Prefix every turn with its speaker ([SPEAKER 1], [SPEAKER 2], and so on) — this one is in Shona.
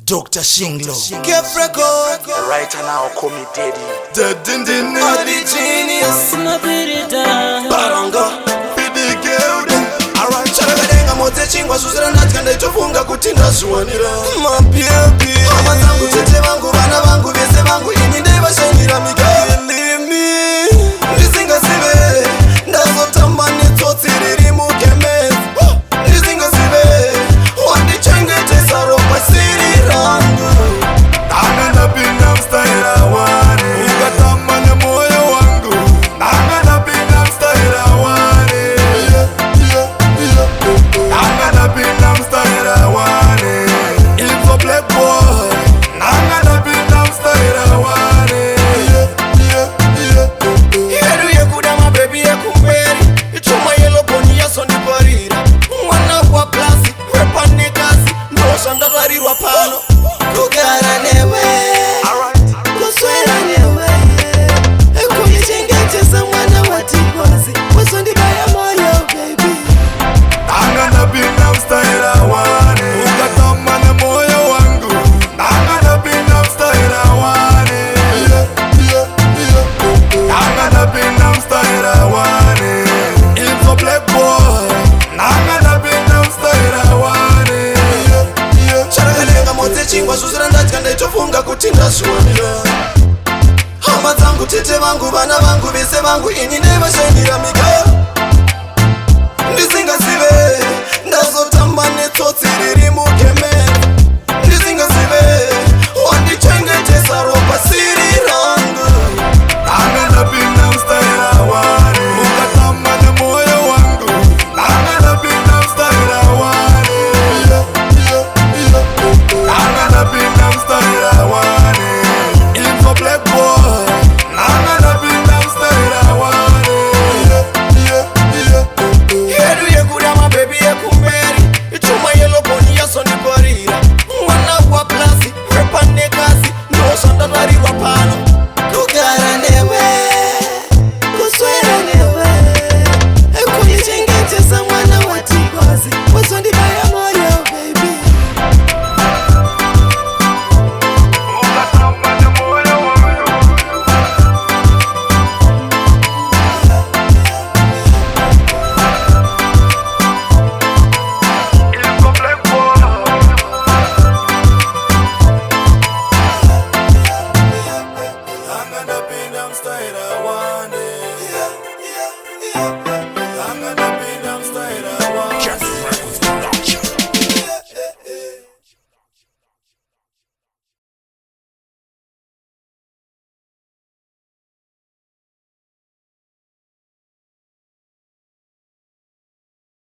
[SPEAKER 1] Dr. Shinglo.
[SPEAKER 2] Kept record.
[SPEAKER 1] Right now, call me Daddy.
[SPEAKER 2] The genius. Barongo. Alright, charaga mote chingwa suzera natika ndaitofunga kuti ndazviwanira. Mapiapi. Hama zangu tete vangu vana vangu vese vangu ini ndevashanira mika. Ndisingasive ndazotamba netsotsi riri mukemezi. Ndisingasive wandichengetesa ropa siri rangu. Danga ndapinda mstaira wani ukatamba nemoyo wangu. Danga ndapinda mstaira wani Danga ndapinda mstaira wani It's a black boy. Danga ndapinda mstaira wani Yedu yekuda mabebi yekumberi Ichuma yelo boni yaso niparira Mwana kwa plasi, wepa nekasi Ndosha ndatwarirwa pano Kugara newe Kuswera newe Kunichengetesa mwana watikwazi Weso ndibaya moyo baby. Danga ndapinda mstaira wani ukatamba nemoyo wangu. Danga ndapinda mstaira wani Danga ndapinda mstaira wani It's a black boy. Danga ndapinda mstaira wani Charaga mote chingwa suzera ndatika ndaitofunga kuti ndazviwanira. Hama dzangu tete vangu vana vangu vese vangu ini ndevashandira mika. Ndisingasive ndazotamba netsotsi riri muke